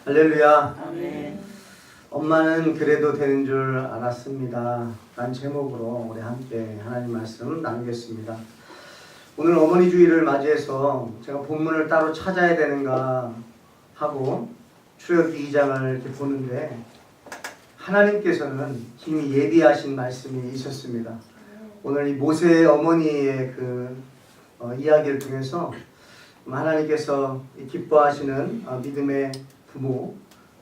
할렐루야. 아멘. 엄마는 그래도 되는 줄 알았습니다. 라는 제목으로 우리 함께 하나님 말씀 나누겠습니다. 오늘 어머니 주일을 맞이해서 제가 본문을 따로 찾아야 되는가 하고 출애굽기 2장을 이렇게 보는데 하나님께서는 이미 예비하신 말씀이 있었습니다. 오늘 이 모세의 어머니의 이야기를 통해서 하나님께서 기뻐하시는 믿음의 부모,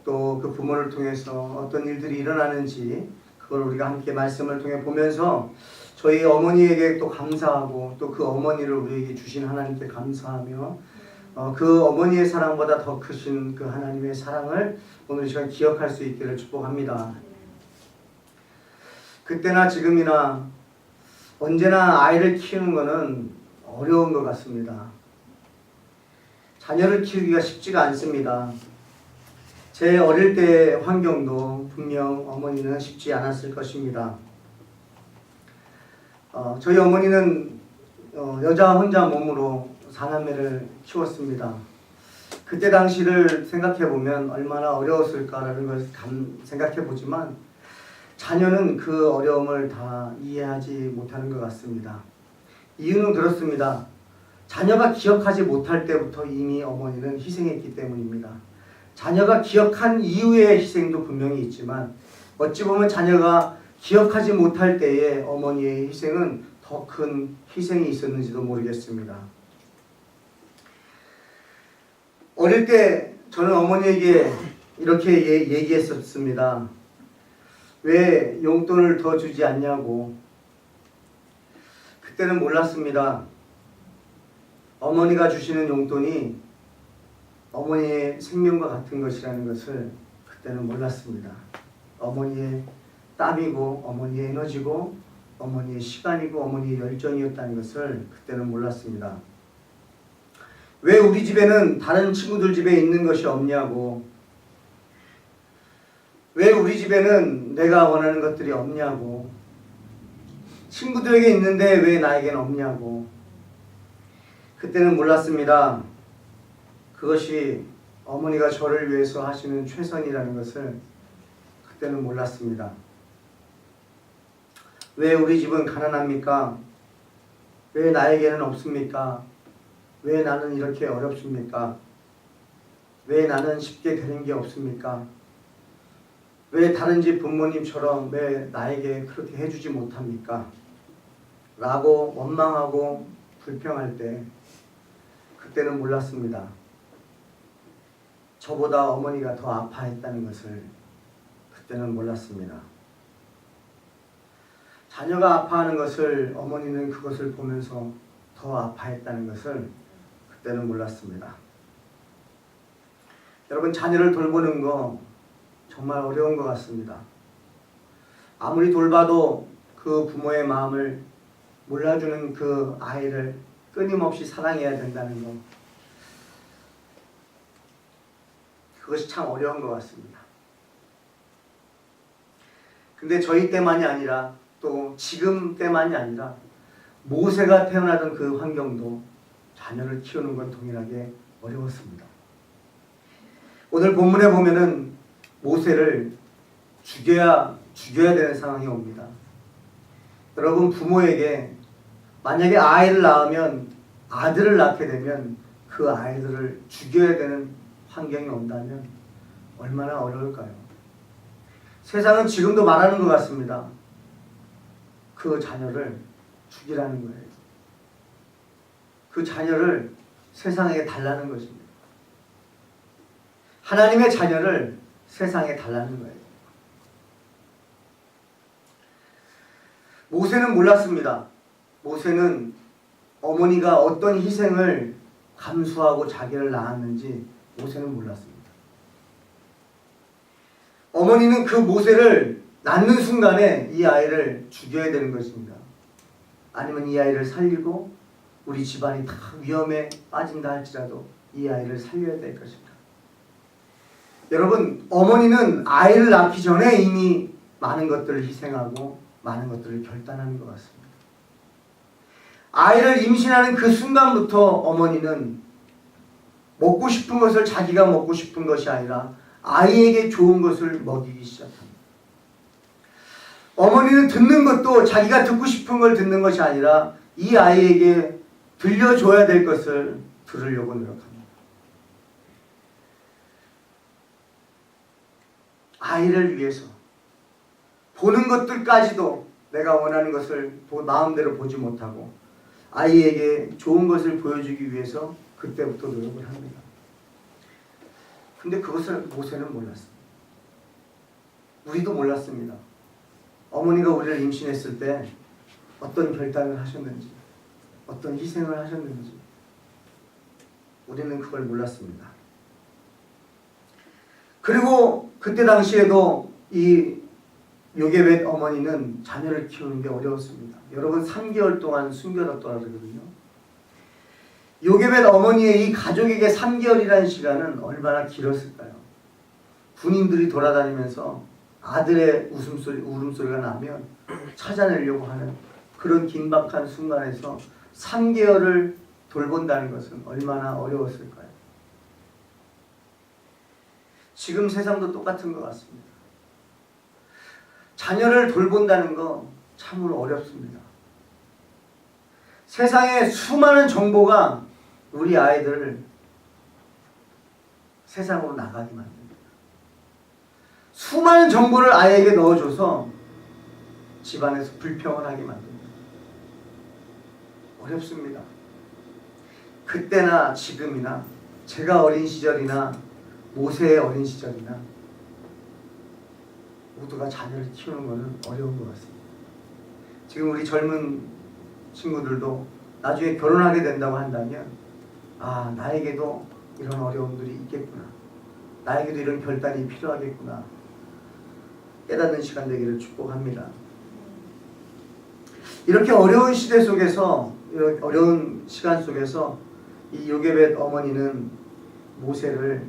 또 그 부모를 통해서 어떤 일들이 일어나는지 그걸 우리가 함께 말씀을 통해 보면서 저희 어머니에게 또 감사하고 또 그 어머니를 우리에게 주신 하나님께 감사하며 그 어머니의 사랑보다 더 크신 그 하나님의 사랑을 오늘 이 시간 기억할 수 있기를 축복합니다. 그때나 지금이나 언제나 아이를 키우는 것은 어려운 것 같습니다. 자녀를 키우기가 쉽지가 않습니다. 제 어릴 때 환경도 분명 어머니는 쉽지 않았을 것입니다. 저희 어머니는 여자 혼자 몸으로 4남매를 키웠습니다. 그때 당시를 생각해보면 얼마나 어려웠을까라는 걸 생각해보지만 자녀는 그 어려움을 다 이해하지 못하는 것 같습니다. 이유는 그렇습니다. 자녀가 기억하지 못할 때부터 이미 어머니는 희생했기 때문입니다. 자녀가 기억한 이후의 희생도 분명히 있지만 어찌 보면 자녀가 기억하지 못할 때의 어머니의 희생은 더 큰 희생이 있었는지도 모르겠습니다. 어릴 때 저는 어머니에게 이렇게 얘기했었습니다. 왜 용돈을 더 주지 않냐고. 그때는 몰랐습니다. 어머니가 주시는 용돈이 어머니의 생명과 같은 것이라는 것을 그때는 몰랐습니다. 어머니의 땀이고 어머니의 에너지고 어머니의 시간이고 어머니의 열정이었다는 것을 그때는 몰랐습니다. 왜 우리 집에는 다른 친구들 집에 있는 것이 없냐고, 왜 우리 집에는 내가 원하는 것들이 없냐고, 친구들에게 있는데 왜 나에게는 없냐고. 그때는 몰랐습니다. 그것이 어머니가 저를 위해서 하시는 최선이라는 것을 그때는 몰랐습니다. 왜 우리 집은 가난합니까? 왜 나에게는 없습니까? 왜 나는 이렇게 어렵습니까? 왜 나는 쉽게 되는 게 없습니까? 왜 다른 집 부모님처럼 왜 나에게 그렇게 해주지 못합니까? 라고 원망하고 불평할 때 그때는 몰랐습니다. 저보다 어머니가 더 아파했다는 것을 그때는 몰랐습니다. 자녀가 아파하는 것을 어머니는 그것을 보면서 더 아파했다는 것을 그때는 몰랐습니다. 여러분, 자녀를 돌보는 거 정말 어려운 것 같습니다. 아무리 돌봐도 그 부모의 마음을 몰라주는 그 아이를 끊임없이 사랑해야 된다는 것, 그것이 참 어려운 것 같습니다. 근데 저희 때만이 아니라 또 지금 때만이 아니라 모세가 태어나던 그 환경도 자녀를 키우는 건 동일하게 어려웠습니다. 오늘 본문에 보면은 모세를 죽여야 되는 상황이 옵니다. 여러분, 부모에게 만약에 아이를 낳으면, 아들을 낳게 되면 그 아이들을 죽여야 되는 환경이 온다면 얼마나 어려울까요? 세상은 지금도 말하는 것 같습니다. 그 자녀를 죽이라는 거예요. 그 자녀를 세상에게 달라는 것입니다. 하나님의 자녀를 세상에 달라는 거예요. 모세는 몰랐습니다. 모세는 어머니가 어떤 희생을 감수하고 자기를 낳았는지 모세는 몰랐습니다. 어머니는 그 모세를 낳는 순간에 이 아이를 죽여야 되는 것입니다. 아니면 이 아이를 살리고 우리 집안이 다 위험에 빠진다 할지라도 이 아이를 살려야 될 것입니다. 여러분, 어머니는 아이를 낳기 전에 이미 많은 것들을 희생하고 많은 것들을 결단하는 것 같습니다. 아이를 임신하는 그 순간부터 어머니는 먹고 싶은 것을 자기가 먹고 싶은 것이 아니라 아이에게 좋은 것을 먹이기 시작합니다. 어머니는 듣는 것도 자기가 듣고 싶은 걸 듣는 것이 아니라 이 아이에게 들려줘야 될 것을 들으려고 노력합니다. 아이를 위해서 보는 것들까지도 내가 원하는 것을 마음대로 보지 못하고 아이에게 좋은 것을 보여주기 위해서 그때부터 노력을 합니다. 근데 그것을 모세는 몰랐습니다. 우리도 몰랐습니다. 어머니가 우리를 임신했을 때 어떤 결단을 하셨는지, 어떤 희생을 하셨는지 우리는 그걸 몰랐습니다. 그리고 그때 당시에도 이 요게벳 어머니는 자녀를 키우는 게 어려웠습니다. 여러분 3개월 동안 숨겨뒀더라 그러거든요. 요게벳 어머니의 이 가족에게 3개월이라는 시간은 얼마나 길었을까요? 군인들이 돌아다니면서 아들의 울음소리가 나면 찾아내려고 하는 그런 긴박한 순간에서 3개월을 돌본다는 것은 얼마나 어려웠을까요? 지금 세상도 똑같은 것 같습니다. 자녀를 돌본다는 거 참으로 어렵습니다. 세상에 수많은 정보가 우리 아이들을 세상으로 나가게 만듭니다. 수많은 정보를 아이에게 넣어줘서 집안에서 불평을 하게 만듭니다. 어렵습니다. 그때나 지금이나 제가 어린 시절이나 모세의 어린 시절이나 모두가 자녀를 키우는 것은 어려운 것 같습니다. 지금 우리 젊은 친구들도 나중에 결혼하게 된다고 한다면 아, 나에게도 이런 어려움들이 있겠구나. 나에게도 이런 결단이 필요하겠구나. 깨닫는 시간 되기를 축복합니다. 이렇게 어려운 시대 속에서, 어려운 시간 속에서 이 요게벳 어머니는 모세를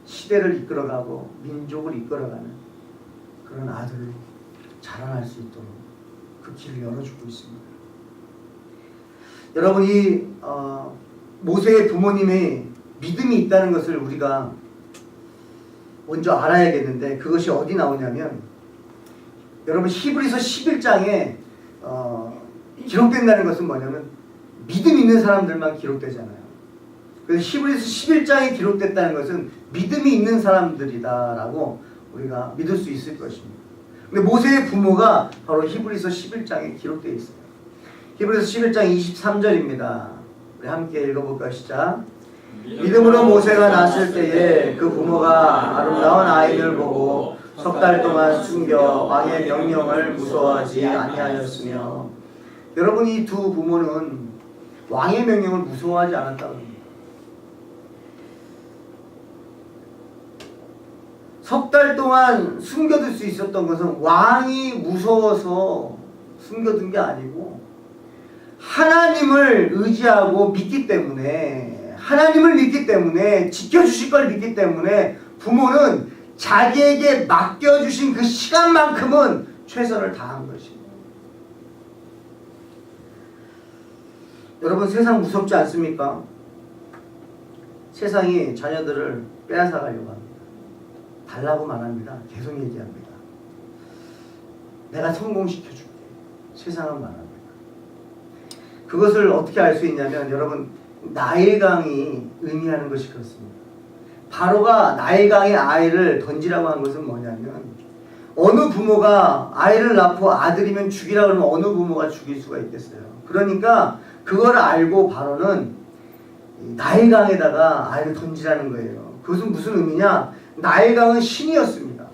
시대를 이끌어가고 민족을 이끌어가는 그런 아들로 자라날 수 있도록 그 길을 열어주고 있습니다. 여러분 이 모세의 부모님의 믿음이 있다는 것을 우리가 먼저 알아야겠는데 그것이 어디 나오냐면 여러분 히브리서 11장에 기록된다는 것은 뭐냐면 믿음 있는 사람들만 기록되잖아요. 그래서 히브리서 11장에 기록됐다는 것은 믿음이 있는 사람들이다라고 우리가 믿을 수 있을 것입니다. 근데 모세의 부모가 바로 히브리서 11장에 기록되어 있어요. 히브리서 11장 23절입니다. 우리 함께 읽어볼까요? 시작. 믿음으로 모세가 낳았을 때에 그 부모가 아름다운 아이를 보고 석 달 동안 숨겨 왕의 명령을 무서워하지 아니하였으며. 여러분 이 두 부모는 왕의 명령을 무서워하지 않았다고 합니다. 석 달 동안 숨겨둘 수 있었던 것은 왕이 무서워서 숨겨둔 게 아니고 하나님을 의지하고 믿기 때문에, 하나님을 믿기 때문에, 지켜주실 걸 믿기 때문에 부모는 자기에게 맡겨주신 그 시간만큼은 최선을 다한 것입니다. 여러분 세상 무섭지 않습니까? 세상이 자녀들을 빼앗아가려고 합니다. 달라고 말합니다. 계속 얘기합니다. 내가 성공시켜줄게. 세상은 말합니다. 그것을 어떻게 알 수 있냐면 여러분 나일강이 의미하는 것이 그렇습니다. 바로가 나일강에 아이를 던지라고 한 것은 뭐냐면 어느 부모가 아이를 낳고 아들이면 죽이라 그러면 어느 부모가 죽일 수가 있겠어요. 그러니까 그걸 알고 바로는 나일강에다가 아이를 던지라는 거예요. 그것은 무슨 의미냐? 나일강은 신이었습니다.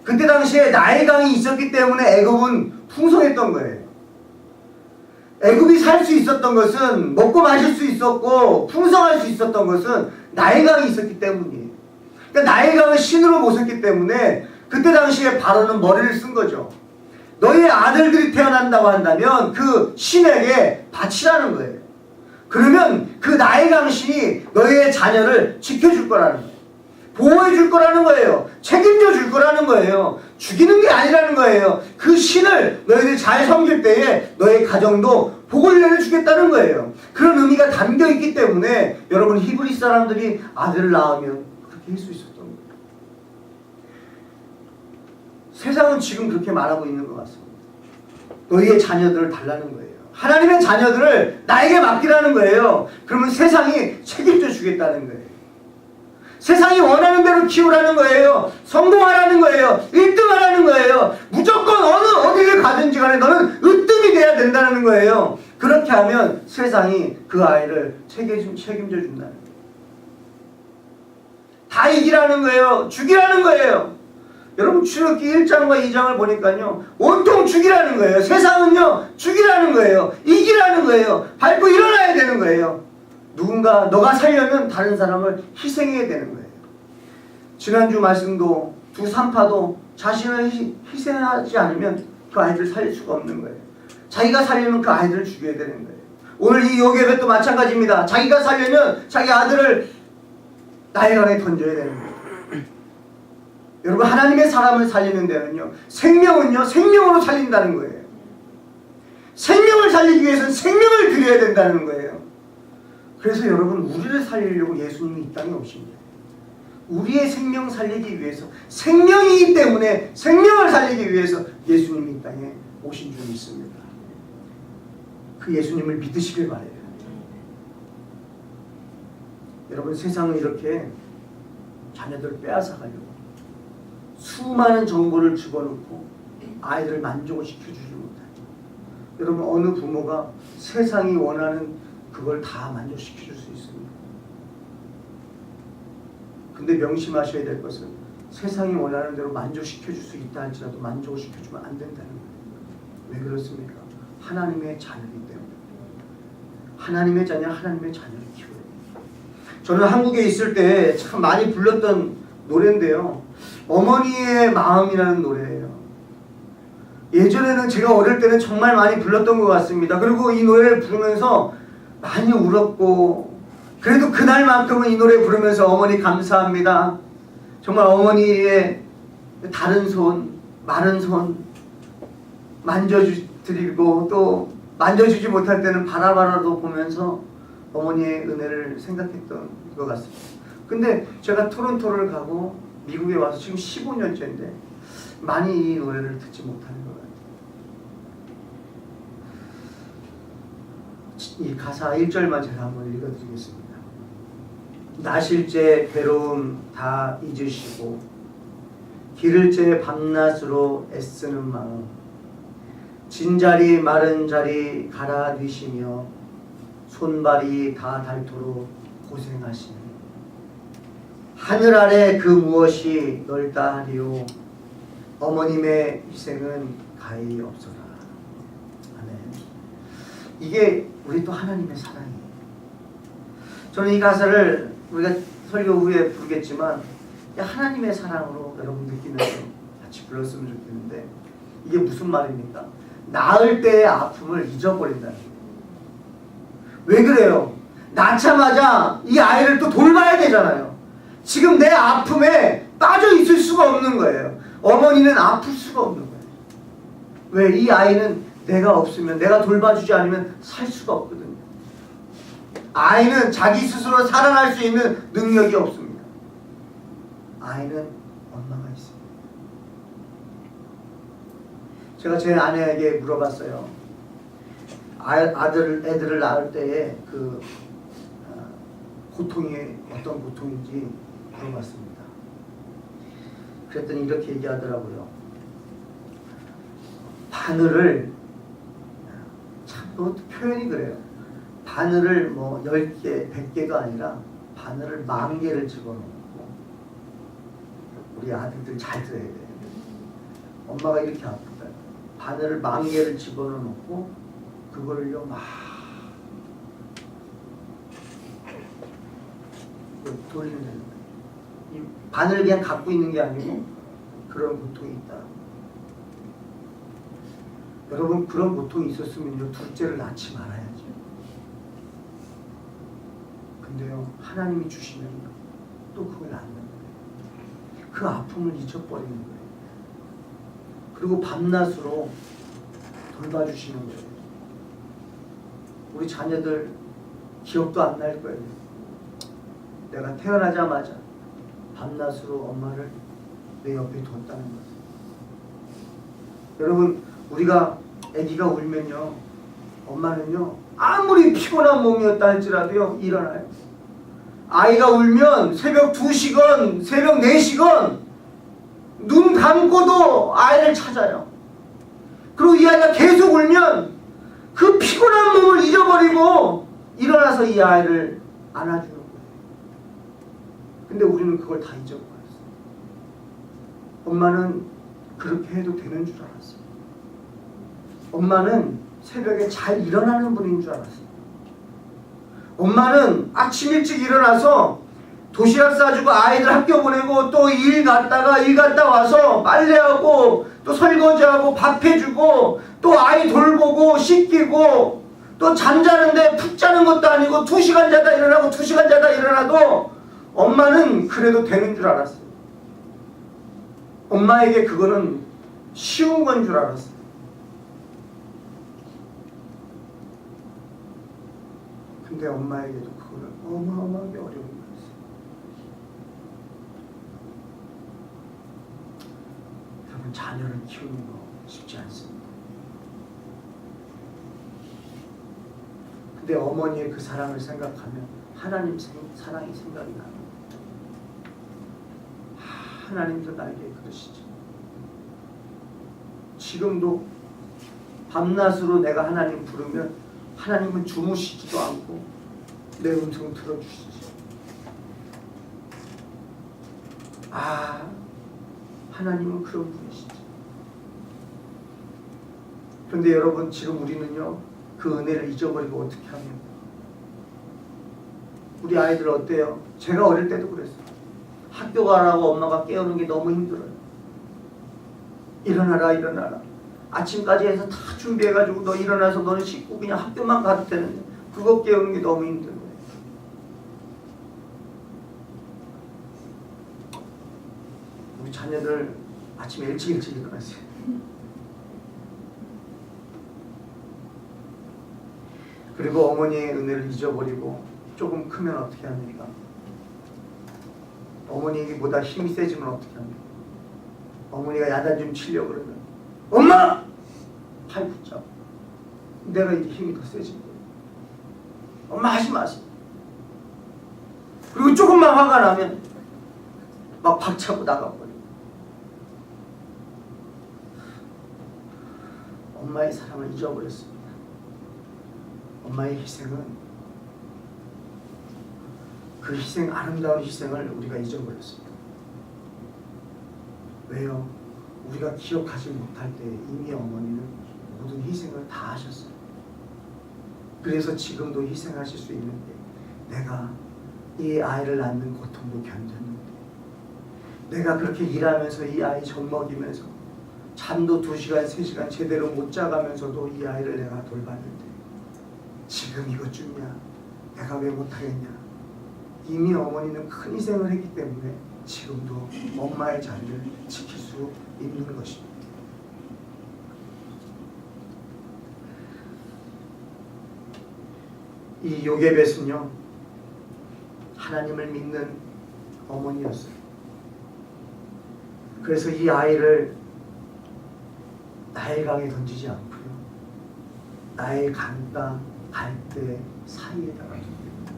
그때 당시에 나일강이 있었기 때문에 애굽은 풍성했던 거예요. 애굽이 살 수 있었던 것은, 먹고 마실 수 있었고 풍성할 수 있었던 것은 나일강이 있었기 때문이에요. 그러니까 나일강을 신으로 모셨기 때문에 그때 당시에 바로는 머리를 쓴 거죠. 너희의 아들들이 태어난다고 한다면 그 신에게 바치라는 거예요. 그러면 그 나일강 신이 너희의 자녀를 지켜줄 거라는 거예요. 보호해 줄 거라는 거예요. 책임져 줄 거라는 거예요. 죽이는 게 아니라는 거예요. 그 신을 너희들이 잘 섬길 때에 너희 가정도 복을 내려주겠다는 거예요. 그런 의미가 담겨 있기 때문에 여러분 히브리 사람들이 아들을 낳으면 그렇게 할 수 있었던 거예요. 세상은 지금 그렇게 말하고 있는 것 같습니다. 너희의 자녀들을 달라는 거예요. 하나님의 자녀들을 나에게 맡기라는 거예요. 그러면 세상이 책임져 주겠다는 거예요. 세상이 원하는 대로 키우라는 거예요. 성공하라는 거예요. 1등하라는 거예요. 무조건 어디를 가든지 간에 너는 으뜸이 돼야 된다는 거예요. 그렇게 하면 세상이 그 아이를 책임져 준다는 거예요. 다 이기라는 거예요. 죽이라는 거예요. 여러분 출애굽기 1장과 2장을 보니까요. 온통 죽이라는 거예요. 세상은요. 죽이라는 거예요. 이기라는 거예요. 밟고 일어나야 되는 거예요. 누군가 너가 살려면 다른 사람을 희생해야 되는 거예요. 지난주 말씀도 두 산파도 자신을 희생하지 않으면 그 아이들을 살릴 수가 없는 거예요. 자기가 살려면 그 아이들을 죽여야 되는 거예요. 오늘 이 요괴벳도 마찬가지입니다. 자기가 살려면 자기 아들을 나일강에 던져야 되는 거예요. 여러분 하나님의 사람을 살리는 데는요. 생명은요. 생명으로 살린다는 거예요. 생명을 살리기 위해서는 생명을 드려야 된다는 거예요. 그래서 여러분 우리를 살리려고 예수님이 이 땅에 오신 거예요. 우리의 생명 살리기 위해서 생명이기 때문에 생명을 살리기 위해서 예수님이 이 땅에 오신 줄 믿습니다. 그 예수님을 믿으시길 바라요. 여러분 세상은 이렇게 자녀들을 빼앗아가려고 수많은 정보를 집어넣고 아이들을 만족을 시켜주지 못해요. 여러분 어느 부모가 세상이 원하는 그걸 다 만족시켜줄 수 있습니다. 근데 명심하셔야 될 것은 세상이 원하는 대로 만족시켜줄 수 있다 할지라도 만족을 시켜주면 안 된다는 거예요. 왜 그렇습니까? 하나님의 자녀이기 때문에. 하나님의 자녀, 하나님의 자녀를 키워야 돼요. 저는 한국에 있을 때 참 많이 불렀던 노래인데요. 어머니의 마음이라는 노래예요. 예전에는 제가 어릴 때는 정말 많이 불렀던 것 같습니다. 그리고 이 노래를 부르면서 많이 울었고 그래도 그날만큼은 이 노래 부르면서 어머니 감사합니다. 정말 어머니의 다른 손, 마른 손 만져드리고 또 만져주지 못할 때는 바라바라도 보면서 어머니의 은혜를 생각했던 것 같습니다. 근데 제가 토론토를 가고 미국에 와서 지금 15년째인데 많이 이 노래를 듣지 못하는 것 같아요. 이 가사 1절만 제가 한번 읽어드리겠습니다. 나실제 괴로움 다 잊으시고 기를제 밤낮으로 애쓰는 마음 진자리 마른 자리 갈아 넣으시며 손발이 다 닳도록 고생하시니 하늘 아래 그 무엇이 넓다 하리요 어머님의 희생은 가히 없어라. 아멘. 이게 우리 또 하나님의 사랑이에요. 저는 이 가사를 우리가 설교 후에 부르겠지만 하나님의 사랑으로 여러분 느끼면서 같이 불렀으면 좋겠는데 이게 무슨 말입니까? 낳을 때의 아픔을 잊어버린다는 거예요. 왜 그래요? 낳자마자 이 아이를 또 돌봐야 되잖아요. 지금 내 아픔에 빠져 있을 수가 없는 거예요. 어머니는 아플 수가 없는 거예요. 왜? 이 아이는 내가 없으면 내가 돌봐주지 않으면 살 수가 없거든요. 아이는 자기 스스로 살아날 수 있는 능력이 없습니다. 아이는 엄마가 있습니다. 제가 제 아내에게 물어봤어요. 애들을 낳을 때의 그 고통이 어떤 고통인지 물어봤습니다. 그랬더니 이렇게 얘기하더라고요. 바늘을 참 그것도 표현이 그래요. 바늘을 뭐 10개, 100개가 아니라 바늘을 10,000개를 집어넣고 우리 아들들 잘 들어야 돼요. 엄마가 이렇게 아프다. 바늘을 10,000개를 집어넣고 그거를요 막 돌리는 거예요. 이 바늘을 그냥 갖고 있는 게 아니고 그런 고통이 있다. 여러분 그런 고통이 있었으면요 둘째를 낳지 말아야죠. 근데요 하나님이 주시면 또 그걸 낳는 거예요. 그 아픔을 잊어버리는 거예요. 그리고 밤낮으로 돌봐주시는 거예요. 우리 자녀들 기억도 안 날 거예요. 내가 태어나자마자 밤낮으로 엄마를 내 옆에 뒀다는 거예요. 여러분, 우리가 아기가 울면요, 엄마는요 아무리 피곤한 몸이었다 할지라도요 일어나요. 아이가 울면 새벽 2시건 새벽 4시건 눈 감고도 아이를 찾아요. 그리고 이 아이가 계속 울면 그 피곤한 몸을 잊어버리고 일어나서 이 아이를 안아주는 거예요. 근데 우리는 그걸 다 잊어버렸어요. 엄마는 그렇게 해도 되는 줄 알았어요. 엄마는 새벽에 잘 일어나는 분인 줄 알았어요. 엄마는 아침 일찍 일어나서 도시락 싸주고 아이들 학교 보내고 또 일 갔다 와서 빨래하고 또 설거지하고 밥 해주고 또 아이 돌보고 씻기고 또 잠자는데 푹 자는 것도 아니고 2시간 자다 일어나고 2시간 자다 일어나도 엄마는 그래도 되는 줄 알았어요. 엄마에게 그거는 쉬운 건 줄 알았어요. 근데 엄마에게도 그거는 어마어마하게 어려운 거였어요. 여러분, 자녀를 키우는 거 쉽지 않습니다. 근데 어머니의 그 사랑을 생각하면 하나님 사랑이 생각이 나요. 하나님도 나에게 그러시죠. 지금도 밤낮으로 내가 하나님 부르면 하나님은 주무시지도 않고 내 음성 들어주시죠. 하나님은 그런 분이시죠. 그런데 여러분, 지금 우리는요 그 은혜를 잊어버리고 어떻게 합니까? 우리 아이들 어때요? 제가 어릴 때도 그랬어요. 학교 가라고 엄마가 깨우는 게 너무 힘들어요. 일어나라. 아침까지 해서 다 준비해가지고 너 일어나서 너는 씻고 그냥 학교만 가도 되는데 그거 깨우는 게 너무 힘든 거예요. 우리 자녀들 아침에 일찍 일어나세요. 그리고 어머니의 은혜를 잊어버리고 조금 크면 어떻게 합니까? 어머니보다 힘이 세지면 어떻게 합니까? 어머니가 야단 좀 치려고 그러면 엄마! 팔 붙잡고 내가 이제 힘이 더 세진 거예요. 엄마 하지 마세요. 그리고 조금만 화가 나면 막 박차고 나가버리고. 엄마의 사랑을 잊어버렸습니다. 엄마의 희생은 그 희생, 아름다운 희생을 우리가 잊어버렸습니다. 왜요? 우리가 기억하지 못할 때 이미 어머니는 모든 희생을 다 하셨어요. 그래서 지금도 희생하실 수 있는데, 내가 이 아이를 낳는 고통도 견뎠는데, 내가 그렇게 일하면서 이 아이 젖 먹이면서 잠도 2시간, 3시간 제대로 못 자가면서도 이 아이를 내가 돌봤는데 지금 이것쯤이야 내가 왜 못하겠냐. 이미 어머니는 큰 희생을 했기 때문에 지금도 엄마의 자리를 지킬 수 있는 것입니다. 이 요게벳은요, 하나님을 믿는 어머니였어요. 그래서 이 아이를 나일강에 던지지 않고요, 나일강과 갈대 사이에다가 둡니다.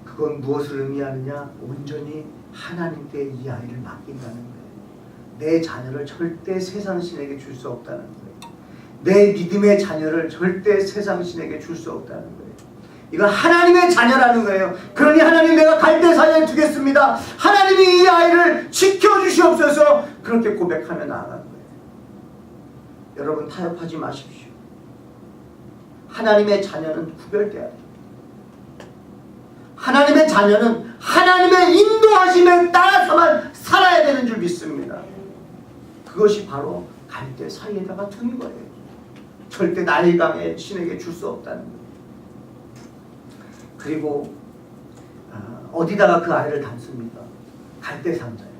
그건 무엇을 의미하느냐? 온전히 하나님께 이 아이를 맡긴다는 거예요. 내 자녀를 절대 세상 신에게 줄 수 없다는 거예요. 내 믿음의 자녀를 절대 세상 신에게 줄 수 없다는 거예요. 이건 하나님의 자녀라는 거예요. 그러니 하나님, 내가 갈대 사이에 두겠습니다. 하나님이 이 아이를 지켜주시옵소서. 그렇게 고백하며 나아가는 거예요. 여러분, 타협하지 마십시오. 하나님의 자녀는 구별돼야 돼요. 하나님의 자녀는 하나님의 인도하심에 따라서만 살아야 되는 줄 믿습니다. 그것이 바로 갈대 사이에다가 둔 거예요. 절대 나일강의 신에게 줄 수 없다는 거예요. 그리고 어디다가 그 아이를 담습니까? 갈대 상자예요.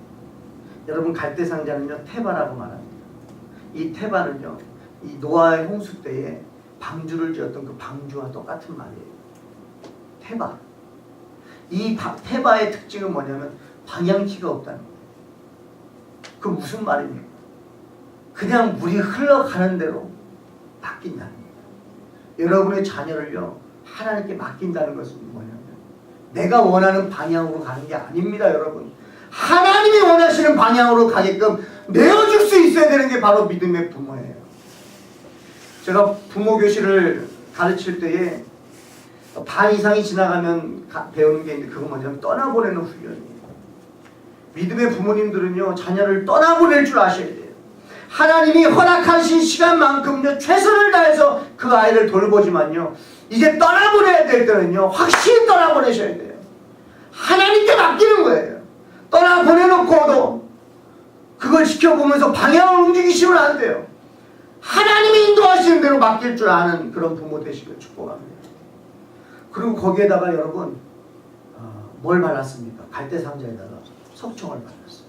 여러분, 갈대 상자는요, 테바라고 말합니다. 이 테바는요, 이 노아의 홍수 때에 방주를 지었던 그 방주와 똑같은 말이에요. 테바. 이 테바의 특징은 뭐냐면 방향키가 없다는 거예요. 그 무슨 말입니까? 그냥 물이 흘러가는 대로 맡긴다는 거예요. 여러분의 자녀를요, 하나님께 맡긴다는 것은 뭐냐면 내가 원하는 방향으로 가는 게 아닙니다, 여러분. 하나님이 원하시는 방향으로 가게끔 내어줄 수 있어야 되는 게 바로 믿음의 부모예요. 제가 부모 교실을 가르칠 때에 반 이상이 지나가면 배우는 게 있는데, 그거 뭐냐면 떠나보내는 훈련이에요. 믿음의 부모님들은요, 자녀를 떠나보낼 줄 아셔야 돼요. 하나님이 허락하신 시간만큼요, 최선을 다해서 그 아이를 돌보지만요, 이제 떠나보내야 될 때는요, 확실히 떠나보내셔야 돼요. 하나님께 맡기는 거예요. 떠나보내놓고도 그걸 지켜보면서 방향을 움직이시면 안 돼요. 하나님이 인도하시는 대로 맡길 줄 아는 그런 부모 되시길 축복합니다. 그리고 거기에다가 여러분, 뭘 발랐습니까? 갈대상자에다가 석청을 발랐어요.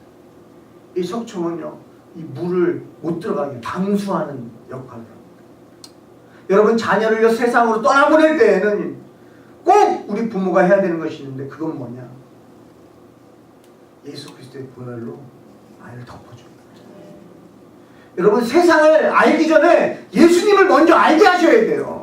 이 석청은요, 이 물을 못 들어가게 방수하는 역할을 합니다. 여러분, 자녀를요, 세상으로 떠나보낼 때에는 꼭 우리 부모가 해야 되는 것이 있는데, 그건 뭐냐? 예수 그리스도의 보혈로 아이를 덮어줍니다. 여러분, 세상을 알기 전에 예수님을 먼저 알게 하셔야 돼요.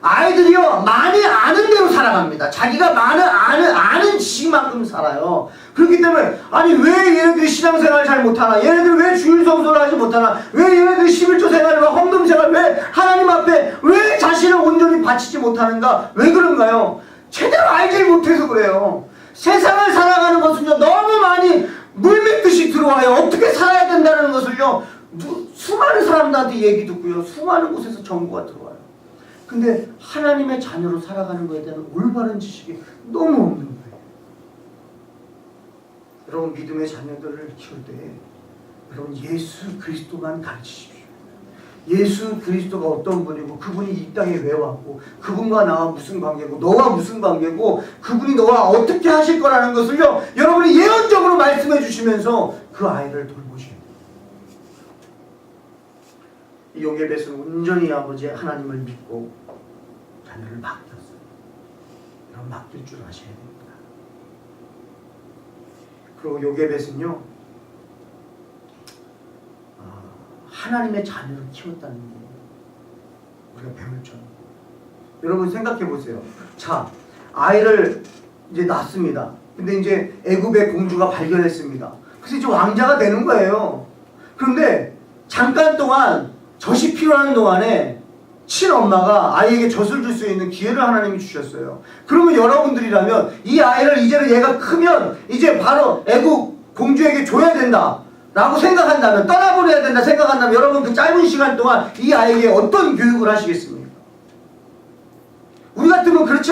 아이들이요, 많이 아는 대로 살아갑니다. 자기가 많은 아는 지식만큼 살아요. 그렇기 때문에, 아니 왜 얘네들이 신앙생활을 잘 못하나? 얘네들 왜 주일 성소를 하지 못하나? 왜 얘네들이 11조 생활과 헌금 생활, 왜 하나님 앞에 왜 자신을 온전히 바치지 못하는가? 왜 그런가요? 제대로 알지 못해서 그래요. 세상을 살아가는 것은요, 너무 많이 물밀듯이 들어와요. 어떻게 살아야 된다는 것을요, 수많은 사람들한테 얘기 듣고요, 수많은 곳에서 정보가 들어와요. 근데 하나님의 자녀로 살아가는 것에 대한 올바른 지식이 너무 없는 거예요. 여러분, 믿음의 자녀들을 키울 때 여러분, 예수 그리스도만 가르치십시오. 예수 그리스도가 어떤 분이고, 그분이 이 땅에 왜 왔고, 그분과 나와 무슨 관계고, 너와 무슨 관계고, 그분이 너와 어떻게 하실 거라는 것을요, 여러분이 예언적으로 말씀해 주시면서 그 아이를 돌보셔야 돼요. 이 요게벳은 온전히 아버지 하나님을 믿고 자녀를 맡겼어요. 여러분, 맡길 줄 아셔야 됩니다. 그리고 요게벳은요, 하나님의 자녀를 키웠다는 게 우리가 배울 점. 여러분, 생각해 보세요. 자, 아이를 이제 낳습니다. 근데 이제 애굽의 공주가 발견했습니다. 그래서 이제 왕자가 되는 거예요. 그런데 잠깐 동안 젖이 필요한 동안에 친엄마가 아이에게 젖을 줄 수 있는 기회를 하나님이 주셨어요. 그러면 여러분들이라면 이 아이를 이제는 얘가 크면 이제 바로 애국 공주에게 줘야 된다 라고 생각한다면, 떠나보내야 된다 생각한다면, 여러분 그 짧은 시간 동안 이 아이에게 어떤 교육을 하시겠습니까? 우리 같으면 그렇게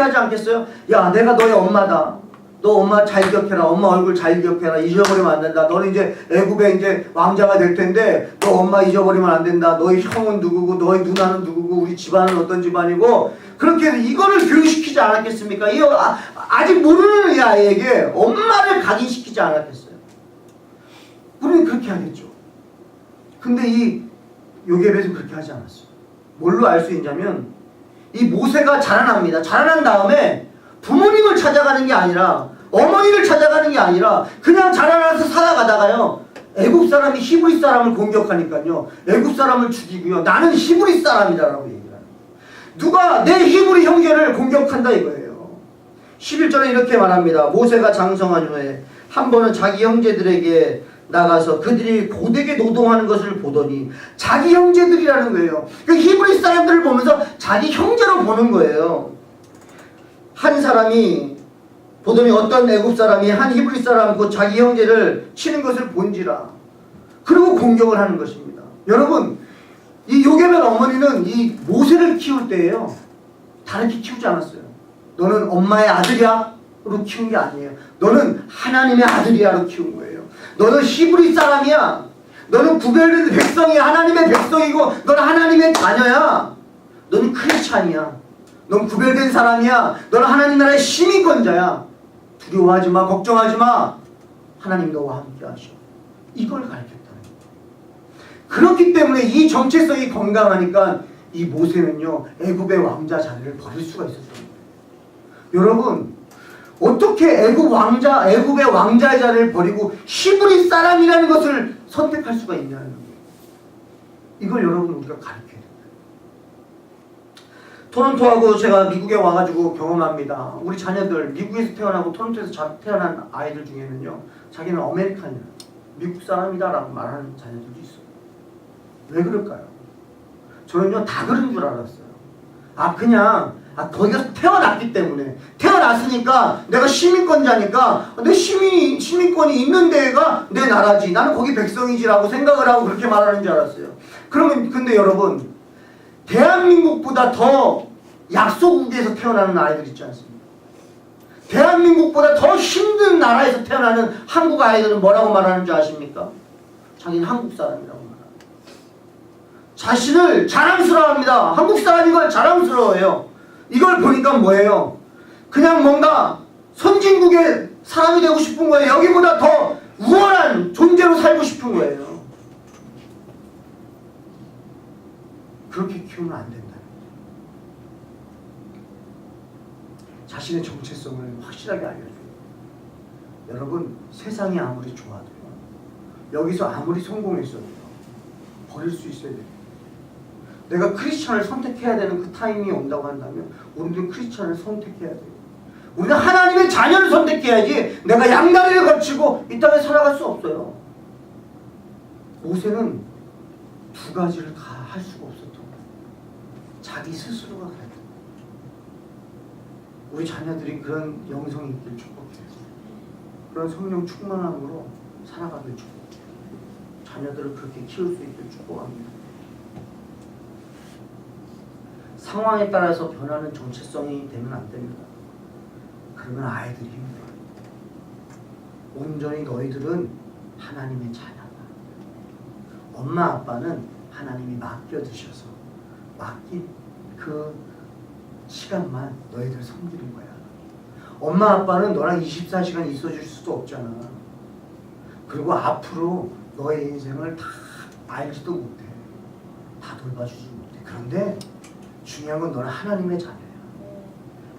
하지 않겠어요? 야, 내가 너의 엄마다. 너 엄마 잘 기억해라. 엄마 얼굴 잘 기억해라. 잊어버리면 안 된다. 너는 이제 애굽의 이제 왕자가 될 텐데 너 엄마 잊어버리면 안 된다. 너의 형은 누구고, 너의 누나는 누구고, 우리 집안은 어떤 집안이고, 그렇게 해서 이거를 교육시키지 않았겠습니까? 이 아직 모르는 이 아이에게 엄마를 각인시키지 않았겠어요? 우리는 그렇게 하겠죠. 근데 이 요게벳은 그렇게 하지 않았어요. 뭘로 알 수 있냐면, 이 모세가 자라납니다. 자라난 다음에 부모님을 찾아가는 게 아니라, 어머니를 찾아가는 게 아니라, 그냥 자라나서 살아가다가요, 애굽 사람이 히브리 사람을 공격하니까요, 애굽 사람을 죽이고요, 나는 히브리 사람이라고 얘기를 해요. 누가 내 히브리 형제를 공격한다 이거예요. 11절에 이렇게 말합니다. 모세가 장성한 후에 한 번은 자기 형제들에게 나가서 그들이 고되게 노동하는 것을 보더니, 자기 형제들이라는 거예요. 그 히브리 사람들을 보면서 자기 형제로 보는 거예요. 한 사람이 보더니 어떤 애굽 사람이 한 히브리 사람 곧 자기 형제를 치는 것을 본지라. 그리고 공격을 하는 것입니다. 여러분, 이 요게벳 어머니는 이 모세를 키울 때에요, 다르게 키우지 않았어요. 너는 엄마의 아들이야? 로 키운 게 아니에요. 너는 하나님의 아들이야로 키운 거예요. 너는 히브리 사람이야. 너는 구별된 백성이야. 하나님의 백성이고 너는 하나님의 자녀야. 너는 크리스찬이야. 넌 구별된 사람이야. 너는 하나님 나라의 시민권자야. 두려워하지 마. 걱정하지 마. 하나님 너와 함께 하셔. 이걸 가르쳤다는 거예요. 그렇기 때문에 이 정체성이 건강하니까 이 모세는요, 애굽의 왕자 자리를 버릴 수가 있었던 거예요. 여러분, 어떻게 애굽의 왕자의 자리를 버리고 히브리 사람이라는 것을 선택할 수가 있냐는 거예요. 이걸 여러분 우리가 가르쳐야 됩니다. 토론토하고 제가 미국에 와가지고 경험합니다. 우리 자녀들 미국에서 태어나고 토론토에서 태어난 아이들 중에는요, 자기는 아메리칸이야, 미국 사람이다라고 말하는 자녀들도 있어요. 왜 그럴까요? 저는요 다 그런 줄 알았어요. 그냥 거기서 태어났기 때문에, 태어났으니까 내가 시민권자니까 내 시민권이 있는 데가 내 나라지, 나는 거기 백성이지라고 생각을 하고 그렇게 말하는 줄 알았어요. 그러면 근데 여러분, 대한민국보다 더 약소국에서 태어나는 아이들 있지 않습니까? 대한민국보다 더 힘든 나라에서 태어나는 한국 아이들은 뭐라고 말하는 줄 아십니까? 자기는 한국 사람이라고 말합니다. 자신을 자랑스러워합니다. 한국 사람인 걸 자랑스러워해요. 이걸 보니까 뭐예요? 그냥 뭔가 선진국의 사람이 되고 싶은 거예요. 여기보다 더 우월한 존재로 살고 싶은 거예요. 그렇게 키우면 안 된다. 자신의 정체성을 확실하게 알려줘요. 여러분, 세상이 아무리 좋아도요, 여기서 아무리 성공했어도 버릴 수 있어야 돼요. 내가 크리스천을 선택해야 되는 그 타이밍이 온다고 한다면 우리는 크리스천을 선택해야 돼요. 우리는 하나님의 자녀를 선택해야지 내가 양다리를 걸치고 이 땅에 살아갈 수 없어요. 모세는 두 가지를 다 할 수가 없었던 거예요. 자기 스스로가 그랬던 거예요. 우리 자녀들이 그런 영성이 있길 축복해요. 그런 성령 충만함으로 살아가길 축복해요. 자녀들을 그렇게 키울 수 있길 축복합니다. 상황에 따라서 변하는 정체성이 되면 안 됩니다. 그러면 아이들이 힘들어요. 온전히 너희들은 하나님의 자녀다. 엄마 아빠는 하나님이 맡겨두셔서 맡긴 그 시간만 너희들 섬기는 거야. 엄마 아빠는 너랑 24시간 있어줄 수도 없잖아. 그리고 앞으로 너의 인생을 다 알지도 못해. 다 돌봐주지 못해. 그런데 중요한 건 너는 하나님의 자녀야.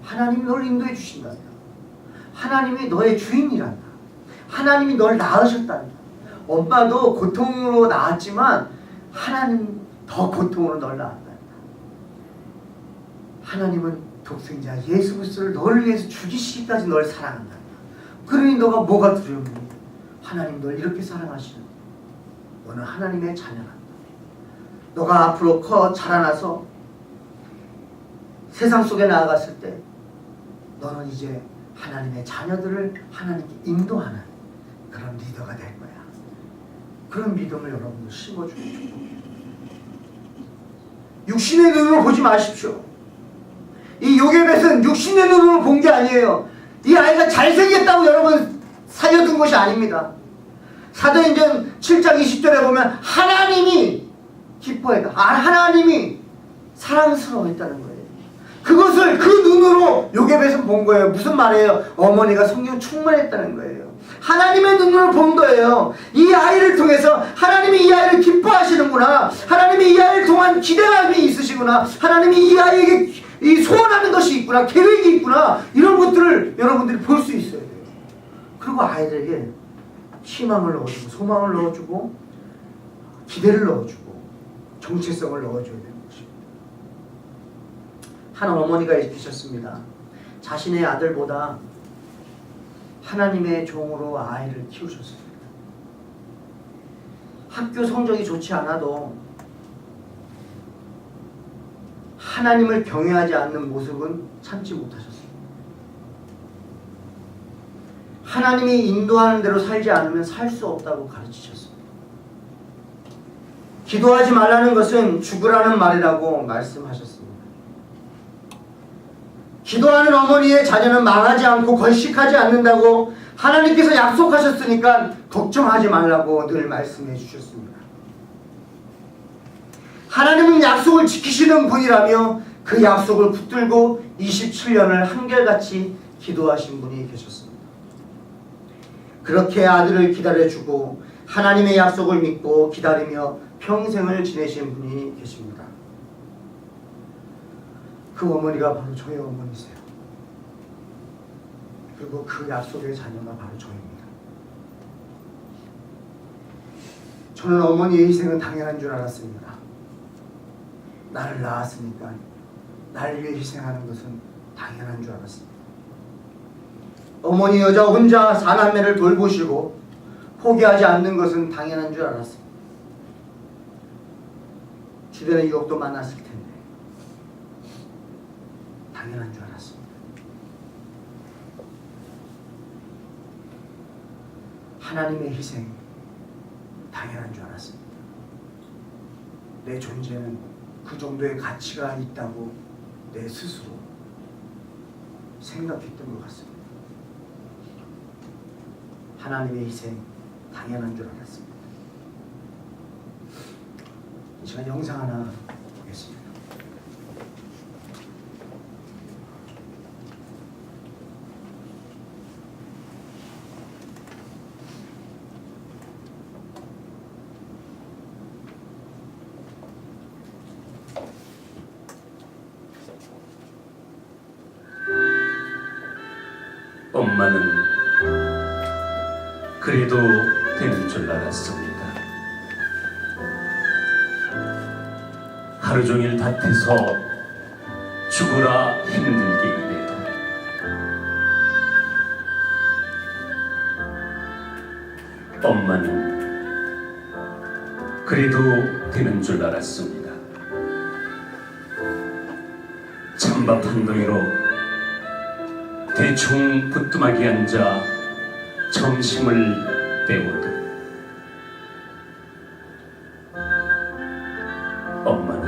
하나님이 너를 인도해 주신단다. 하나님이 너의 주인이란다. 하나님이 너를 낳으셨단다. 엄마도 고통으로 낳았지만 하나님 더 고통으로 너를 낳았단다. 하나님은 독생자 예수 그리스도를 너를 위해서 죽이시기까지 너를 사랑한단다. 그러니 너가 뭐가 두려움이? 하나님 널 이렇게 사랑하시는데 너는 하나님의 자녀란다. 너가 앞으로 자라나서 세상 속에 나아갔을 때 너는 이제 하나님의 자녀들을 하나님께 인도하는 그런 리더가 될 거야. 그런 믿음을 여러분들 심어주고 축복해요. 육신의 눈으로 보지 마십시오. 이 요게벳은 육신의 눈으로 본 게 아니에요. 이 아이가 잘생겼다고 여러분 살려둔 것이 아닙니다. 사도행전 7장 20절에 보면 하나님이 기뻐했다. 하나님이 사랑스러워했다는 거예요. 그것을 그 눈으로 요게벳은 본 거예요. 무슨 말이에요? 어머니가 성령 충만했다는 거예요. 하나님의 눈으로 본 거예요. 이 아이를 통해서 하나님이 이 아이를 기뻐하시는구나. 하나님이 이 아이를 통한 기대감이 있으시구나. 하나님이 이 아이에게 이 소원하는 것이 있구나. 계획이 있구나. 이런 것들을 여러분들이 볼 수 있어야 돼요. 그리고 아이들에게 희망을 넣어주고 소망을 넣어주고 기대를 넣어주고 정체성을 넣어줘야 되는 것입니다. 한 어머니가 계셨습니다. 자신의 아들보다 하나님의 종으로 아이를 키우셨습니다. 학교 성적이 좋지 않아도 하나님을 경외하지 않는 모습은 참지 못하셨습니다. 하나님이 인도하는 대로 살지 않으면 살 수 없다고 가르치셨습니다. 기도하지 말라는 것은 죽으라는 말이라고 말씀하셨습니다. 기도하는 어머니의 자녀는 망하지 않고 건식하지 않는다고 하나님께서 약속하셨으니까 걱정하지 말라고 늘 말씀해 주셨습니다. 하나님은 약속을 지키시는 분이라며 그 약속을 붙들고 27년을 한결같이 기도하신 분이 계셨습니다. 그렇게 아들을 기다려주고 하나님의 약속을 믿고 기다리며 평생을 지내신 분이 계십니다. 그 어머니가 바로 저의 어머니세요. 그리고 그 약속의 자녀가 바로 저입니다. 저는 어머니의 희생은 당연한 줄 알았습니다. 나를 낳았으니까 나를 위해 희생하는 것은 당연한 줄 알았습니다. 어머니 여자 혼자 사남매를 돌보시고 포기하지 않는 것은 당연한 줄 알았습니다. 주변의 유혹도 많았을 텐데 당연한 줄 알았습니다. 하나님의 희생 당연한 줄 알았습니다. 내 존재는 그 정도의 가치가 있다고 내 스스로 생각했던 것 같습니다. 하나님의 희생 당연한 줄 알았습니다. 이 시간 영상 하나 보겠습니다. 엄마는 그래도 되는 줄 알았습니다. 하루 종일 밭에서 죽으라 힘들게 일해도 엄마는 그래도 되는 줄 알았습니다. 찬밥 한 덩이로 대충 부뚜막에 앉아 점심을 때워도 엄마는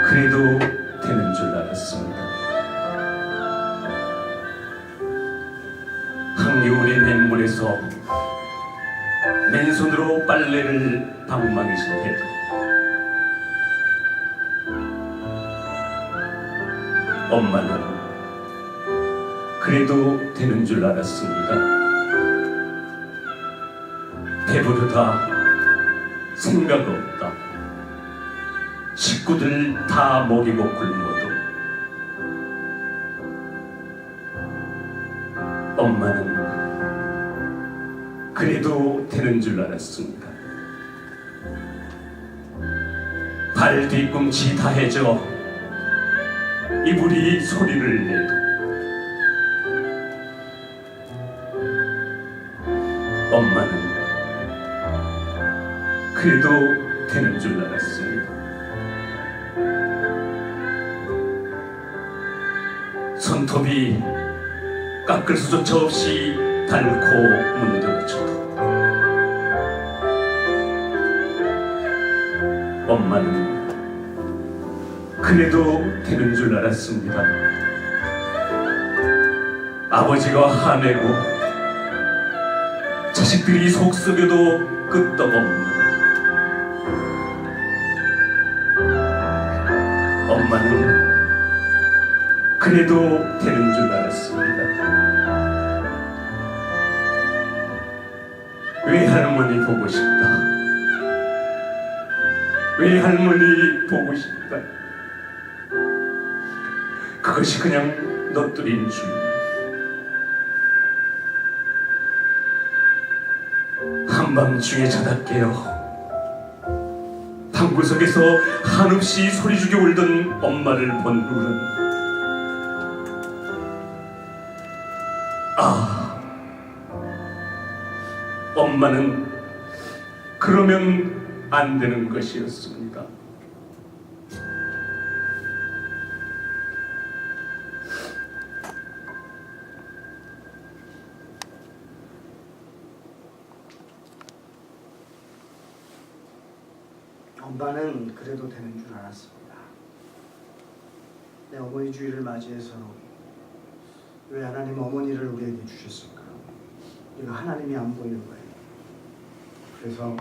그래도 되는 줄 알았습니다. 한겨울의 맹물에서 맨손으로 빨래를 방망이질 해도 엄마는 그래도 되는 줄 알았습니다. 배부르다, 생각 없다, 식구들 다 먹이고 굶어도 엄마는 그래도 되는 줄 알았습니다. 발 뒤꿈치 다해져 이불이 소리를 내도 엄마는 그래도 되는 줄 알았습니다. 손톱이 깎을 수조차 없이 닳고 문드러져도 엄마는 그래도 되는 줄 알았습니다. 아버지가 화내고 자식들이 속썩여도 끄떡없는 엄마는 그래도 되는 줄 알았습니다. 외할머니 보고 싶다, 외할머니 보고 싶다, 그것이 그냥 너뚜린 줄. 한밤중에 자다 깨어 방구석에서 한없이 소리 죽여 울던 엄마를 본 후는 엄마는 그러면 안 되는 것이었습니다. 엄마는 그래도 되는 줄 알았습니다. 내 어머니 주일을 맞이해서 왜 하나님 어머니를 우리에게 주셨을까? 우리가 하나님이 안 보이는 거예요. 그래서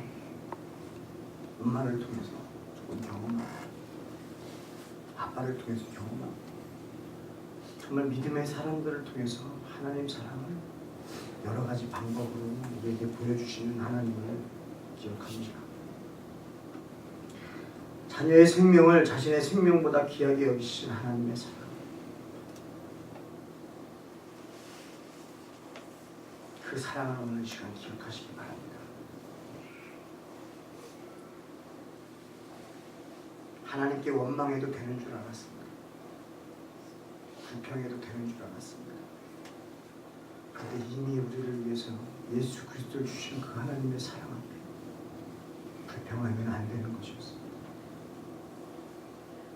엄마를 통해서 조금 경험하고 아빠를 통해서 경험하고 정말 믿음의 사람들을 통해서 하나님 사랑을 여러 가지 방법으로 우리에게 보여주시는 하나님을 기억합니다. 자녀의 생명을 자신의 생명보다 귀하게 여기신 하나님의 사랑. 그 사랑을 오늘 시간 기억하시기 바랍니다. 하나님께 원망해도 되는 줄 알았습니다. 불평해도 되는 줄 알았습니다. 그런데 이미 우리를 위해서 예수 그리스도를 주신 그 하나님의 사랑 앞에 불평하면 안 되는 것이었습니다.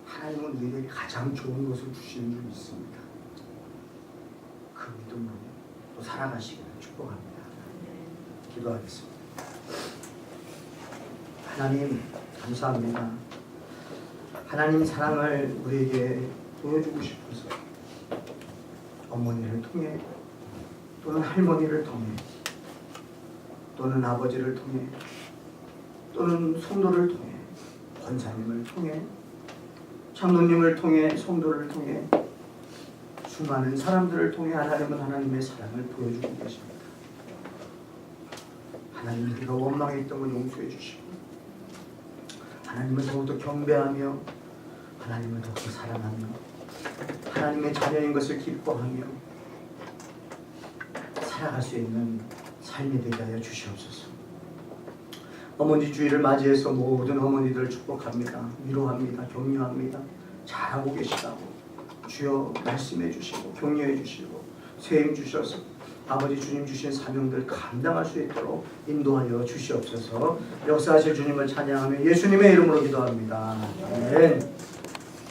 하나님은 우리에게 가장 좋은 것을 주시는 줄 믿습니다. 그 믿음으로 또 살아가시기를 축복합니다. 기도하겠습니다. 하나님 감사합니다. 하나님 사랑을 우리에게 보여주고 싶어서 어머니를 통해 또는 할머니를 통해 또는 아버지를 통해 또는 성도를 통해 권사님을 통해 장로님을 통해 성도를 통해 수많은 사람들을 통해 하나님은 하나님의 사랑을 보여주고 계십니다. 하나님 우리가 원망했던 걸 용서해 주시고 하나님을 더욱더 경배하며 하나님을 더욱더 사랑하며 하나님의 자녀인 것을 기뻐하며 살아갈 수 있는 삶이 되게 하여 주시옵소서. 어머니 주일을 맞이해서 모든 어머니들을 축복합니다. 위로합니다. 격려합니다. 잘하고 계시다고 주여 말씀해 주시고 격려해 주시고 세임 주셔서 아버지 주님 주신 사명들 감당할 수 있도록 인도하여 주시옵소서. 역사하실 주님을 찬양하며 예수님의 이름으로 기도합니다. 아멘.